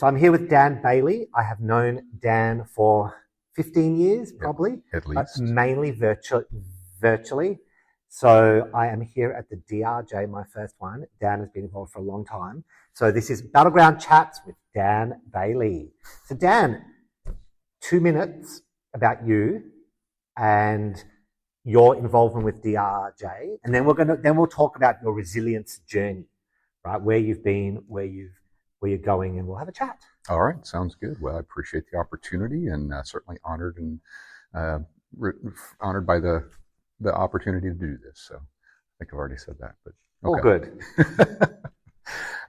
So I'm here with Dan Bailey. I have known Dan for 15 years, probably. At but least. mainly virtually. So I am here at the DRJ, my first one. Dan has been involved for a long time. So this is Battleground Chats with Dan Bailey. So Dan, 2 minutes about you and your involvement with DRJ, and then we'll talk about your resilience journey, right? Where you've been, where you're going, and we'll have a chat. All right, sounds good. Well, I appreciate the opportunity, and certainly honored by the opportunity to do this. So I think I've already said that, but okay. All good.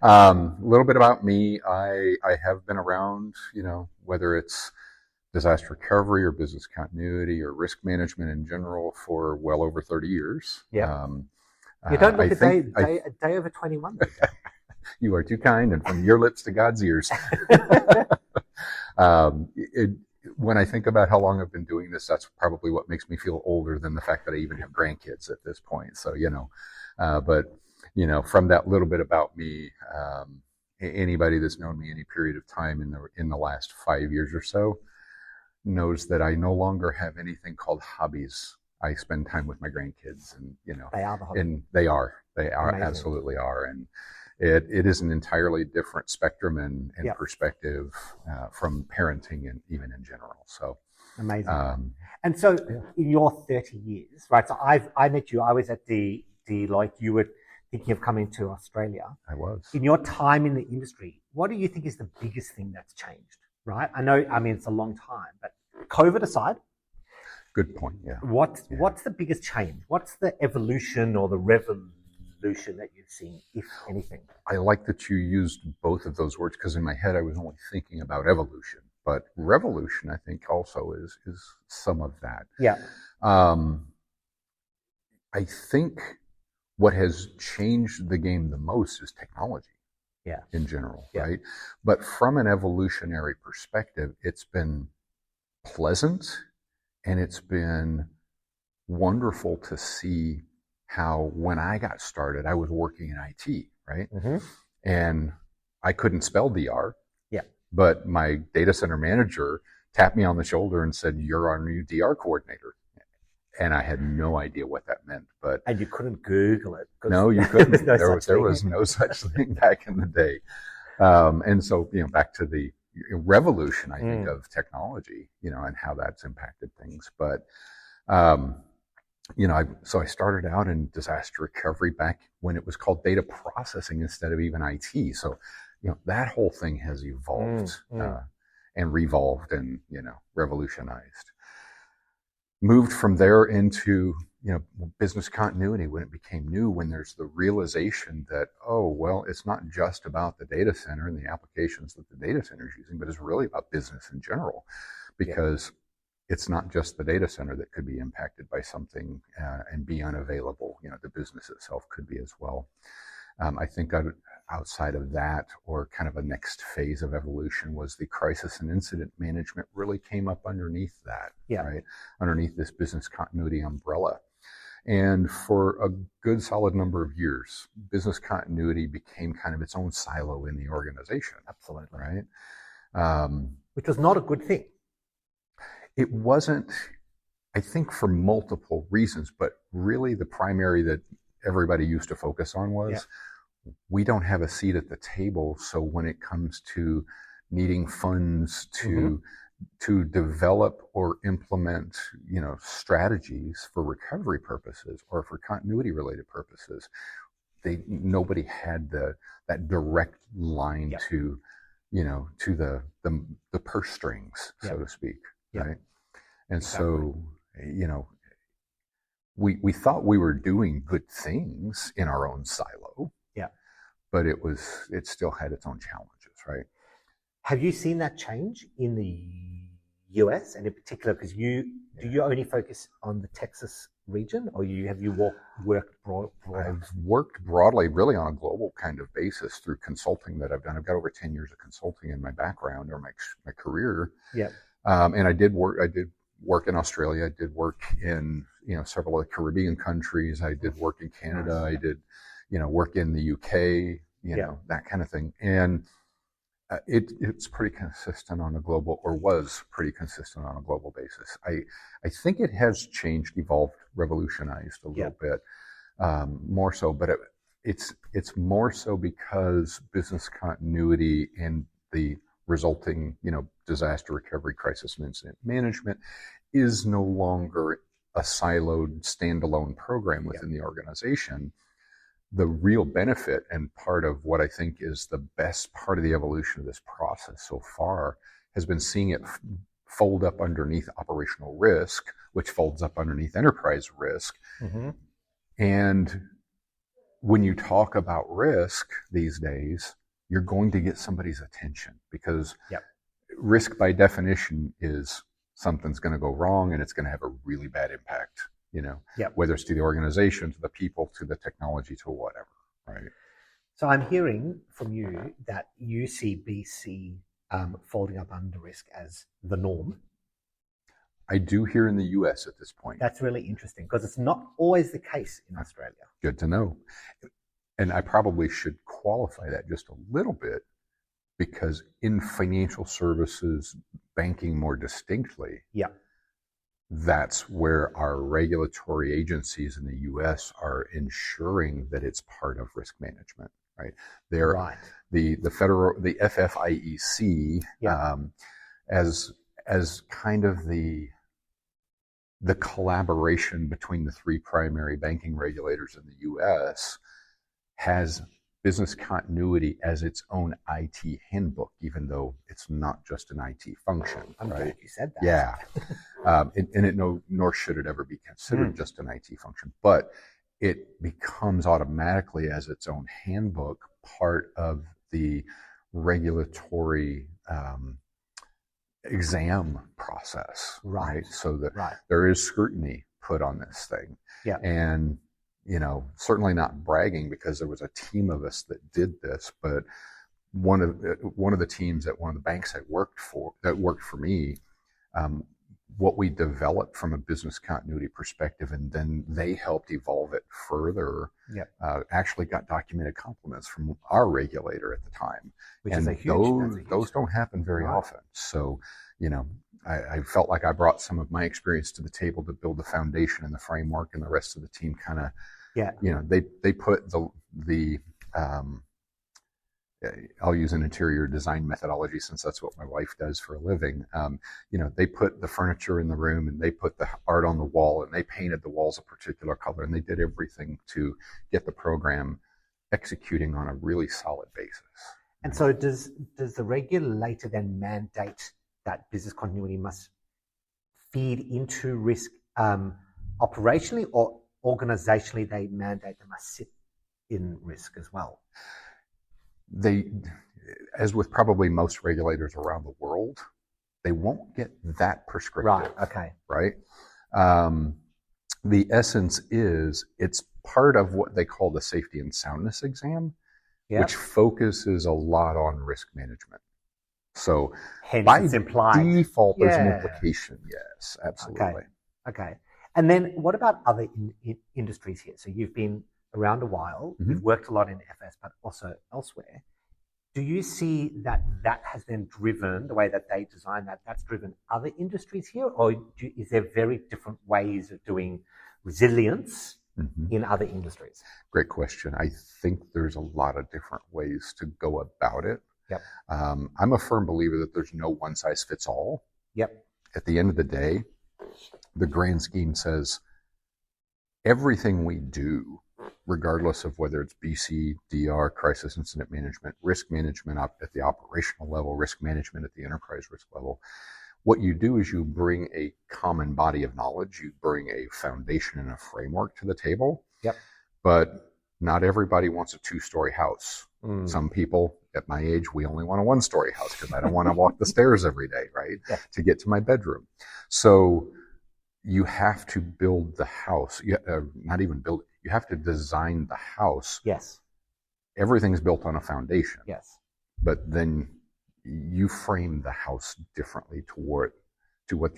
A little bit about me. I have been around, whether it's disaster recovery or business continuity or risk management in general for well over 30 years. Yeah. You don't look a day over 21. You are too kind, and from your lips to God's ears. When I think about how long I've been doing this, that's probably what makes me feel older than the fact that I even have grandkids at this point. So, from that little bit about me, anybody that's known me any period of time in the last 5 years or so knows that I no longer have anything called hobbies. I spend time with my grandkids, and they are the hobby. And they are Amazing. Absolutely are, and it is an entirely different spectrum and Yep. perspective from parenting and even in general. So amazing. And so in your 30 years, right? So I met you. I was at the Deloitte. You were thinking of coming to Australia. I was. In your time in the industry, what do you think is the biggest thing that's changed? Right? It's a long time, but COVID aside. Good point. Yeah. What's the biggest change? What's the evolution or the revolution that you've seen, if anything? I like that you used both of those words, because in my head I was only thinking about evolution, but revolution I think also is some of that. Yeah. I think what has changed the game the most is technology. Yeah. In general, yeah. Right? But from an evolutionary perspective, it's been pleasant, and it's been wonderful to see how, when I got started, I was working in IT, right? Mm-hmm. And I couldn't spell DR. Yeah. But my data center manager tapped me on the shoulder and said, "You're our new DR coordinator." And I had no idea what that meant. And you couldn't Google it. No, you couldn't. There was no such thing back in the day. And so, back to the revolution, I think, of technology, and how that's impacted things. But, so I started out in disaster recovery back when it was called data processing instead of even IT. So, that whole thing has evolved and revolved and, revolutionized. Moved from there into, business continuity when it became new, when there's the realization that, it's not just about the data center and the applications that the data center is using, but it's really about business in general, because it's not just the data center that could be impacted by something and be unavailable. The business itself could be as well. I think outside of that, or kind of a next phase of evolution, was the crisis and incident management really came up underneath that, right? Underneath this business continuity umbrella. And for a good solid number of years, business continuity became kind of its own silo in the organization. Absolutely. Right? Which was not a good thing. It wasn't, I think, for multiple reasons, but really the primary that everybody used to focus on was, we don't have a seat at the table. So when it comes to needing funds to develop or implement, strategies for recovery purposes or for continuity related purposes, nobody had that direct line to, to the purse strings, so to speak. Right. And so, we thought we were doing good things in our own silo. Yeah. But it still had its own challenges, right? Have you seen that change in the US, and in particular, because do you only focus on the Texas region, or have you worked broad? I've worked broadly, really on a global kind of basis through consulting that I've done. I've got over 10 years of consulting in my background or my career. Yeah. And I did work in Australia. I did work in, several of the Caribbean countries. I did work in Canada. I did, work in the UK, that kind of thing. And It's pretty consistent on a global, or was pretty consistent on a global basis. I think it has changed, evolved, revolutionized a little bit, more so, but it's more so because business continuity and the resulting, disaster recovery, crisis and incident management is no longer a siloed, standalone program within the organization. The real benefit, and part of what I think is the best part of the evolution of this process so far, has been seeing it fold up underneath operational risk, which folds up underneath enterprise risk. Mm-hmm. And when you talk about risk these days, you're going to get somebody's attention, because risk by definition is something's going to go wrong and it's going to have a really bad impact, whether it's to the organization, to the people, to the technology, to whatever, right? So I'm hearing from you that you see BC folding up under risk as the norm. I do here in the US at this point. That's really interesting, because it's not always the case in Australia. Good to know. And I probably should qualify that just a little bit, because in financial services, banking more distinctly, that's where our regulatory agencies in the US are ensuring that it's part of risk management, right? They're the FFIEC, as kind of the collaboration between the three primary banking regulators in the US, has business continuity as its own IT handbook, even though it's not just an IT function. I'm glad you said that. Yeah. Nor should it ever be considered just an IT function, but it becomes automatically, as its own handbook, part of the regulatory exam process, right? So that there is scrutiny put on this thing. Yeah. And certainly not bragging, because there was a team of us that did this, but one of the teams at one of the banks that worked for me, what we developed from a business continuity perspective, and then they helped evolve it further, actually got documented compliments from our regulator at the time. Which and is a huge, those don't happen very often. So, I felt like I brought some of my experience to the table to build the foundation and the framework, and the rest of the team kind of, they put the I'll use an interior design methodology, since that's what my wife does for a living. They put the furniture in the room, and they put the art on the wall, and they painted the walls a particular color, and they did everything to get the program executing on a really solid basis. And so does the regulator then mandate that business continuity must feed into risk operationally, or organizationally they mandate they must sit in risk as well? They, as with probably most regulators around the world, they won't get that prescriptive. Right, okay. Right? The essence is, it's part of what they call the safety and soundness exam, which focuses a lot on risk management. So hence by it's implied. Default, there's an implication. Yes, absolutely. Okay. And then what about other industries here? So you've been around a while, you've worked a lot in FS, but also elsewhere. Do you see that has then driven, the way that they design that's driven other industries here? Or is there very different ways of doing resilience in other industries? Great question. I think there's a lot of different ways to go about it. Yep. I'm a firm believer that there's no one size fits all. Yep. At the end of the day, the grand scheme says everything we do, regardless of whether it's BC, DR, crisis incident management, risk management up at the operational level, risk management at the enterprise risk level, what you do is you bring a common body of knowledge, you bring a foundation and a framework to the table. Yep. But not everybody wants a 2-story house. Some people at my age, we only want a 1-story house, because I don't want to walk the stairs every day, right? To get to my bedroom. So you have to build the house. Not even build it. You have to design the house. Yes. Everything's built on a foundation. Yes. But then you frame the house differently to what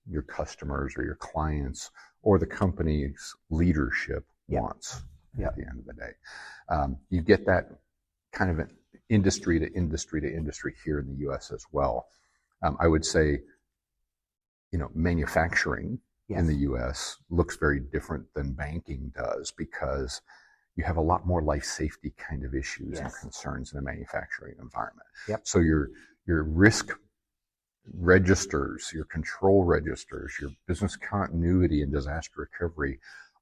your customers or your clients or the company's leadership wants at the end of the day. You get that kind of industry to industry to industry here in the U.S. as well. I would say, manufacturing in the U.S. looks very different than banking does because you have a lot more life safety kind of issues and concerns in a manufacturing environment. So your risk registers, your control registers, your business continuity and disaster recovery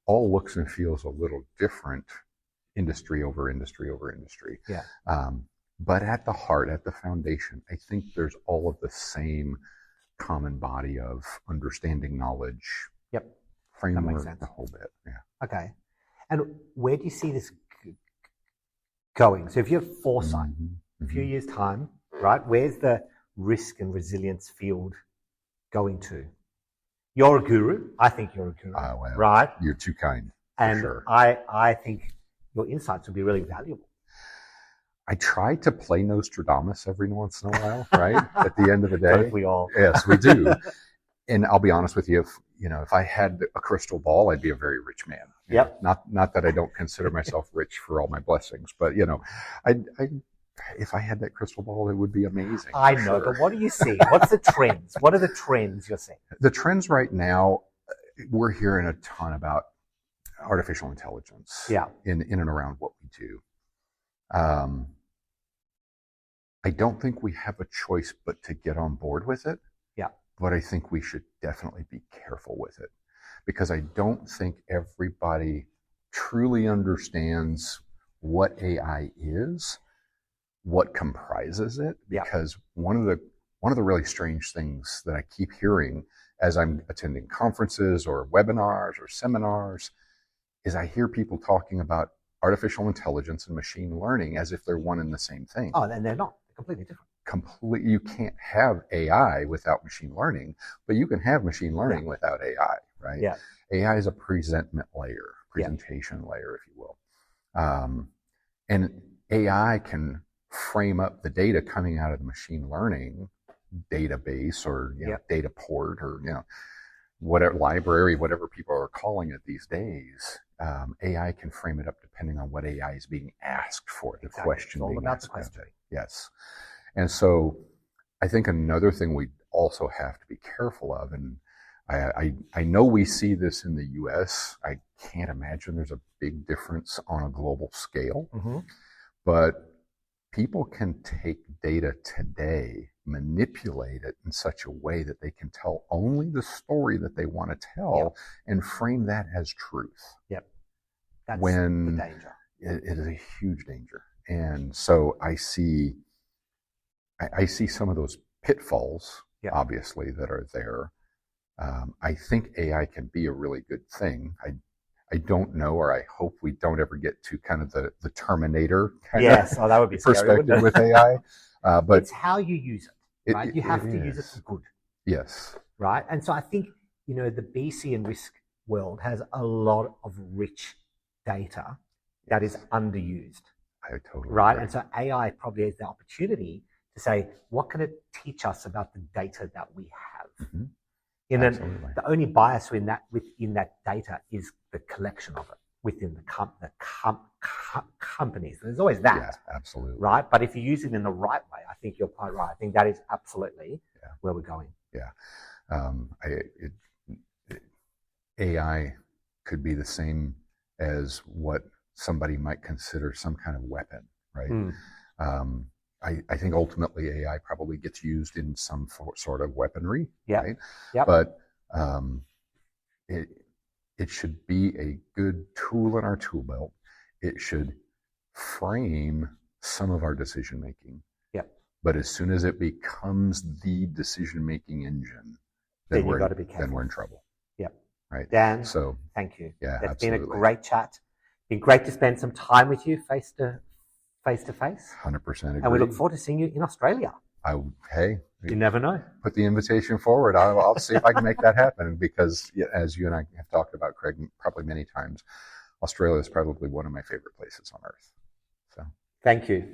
all looks and feels a little different industry over industry over industry. But at the heart, at the foundation, I think there's all of the same common body of understanding knowledge, framework, the whole bit. Okay. And where do you see this going? So if you have foresight, a few years' time, right, where's the risk and resilience field going to? You're a guru. I think you're a guru, well, right? You're too kind. And sure. I think your insights would be really valuable. I try to play Nostradamus every once in a while, right? At the end of the day. Don't we all? Yes, we do. And I'll be honest with you, if I had a crystal ball, I'd be a very rich man. Not that I don't consider myself rich for all my blessings, but if I had that crystal ball, it would be amazing. I know, but what do you see? What's the trends? What are the trends you're seeing? The trends right now, we're hearing a ton about artificial intelligence in and around what we do. I don't think we have a choice but to get on board with it. But I think we should definitely be careful with it because I don't think everybody truly understands what AI is, what comprises it. Because one of the really strange things that I keep hearing as I'm attending conferences or webinars or seminars is I hear people talking about artificial intelligence and machine learning as if they're one and the same thing. Oh, and they're not. They're completely different. You can't have AI without machine learning, but you can have machine learning without AI, right? AI is a presentation layer, if you will. And AI can frame up the data coming out of the machine learning database or data port or whatever library, whatever people are calling it these days. AI can frame it up depending on what AI is being asked for. The question it's all being about asked. the question. Yes. And so I think another thing we also have to be careful of, and I know we see this in the US, I can't imagine there's a big difference on a global scale, but people can take data today, manipulate it in such a way that they can tell only the story that they want to tell and frame that as truth. That's the danger. It is a huge danger. And so I see some of those pitfalls, obviously, that are there. I think AI can be a really good thing. I don't know, or I hope we don't ever get to kind of the Terminator kind of that would be perspective scary, with AI. But it's how you use it, right? You have to use it for good. Yes. Right? And so I think, the BC and risk world has a lot of rich data that is underused. I totally right? agree. And so AI probably has the opportunity to say, what can it teach us about the data that we have? The only bias within that data is the collection of it within the companies. There's always that. Yeah, absolutely. Right? But if you use it in the right way, I think you're quite right. I think that is absolutely where we're going. AI could be the same as what somebody might consider some kind of weapon, right? I think ultimately AI probably gets used in some sort of weaponry, right? But it should be a good tool in our tool belt. It should frame some of our decision making. But as soon as it becomes the decision making engine, then we're in trouble. Right. Dan, so thank you. Yeah, It's absolutely. been a great chat. Been great to spend some time with you face to face. 100% agree. And we look forward to seeing you in Australia. Hey, you never know. Put the invitation forward. I'll see if I can make that happen because, as you and I have talked about, Craig, probably many times, Australia is probably one of my favorite places on earth. So, thank you.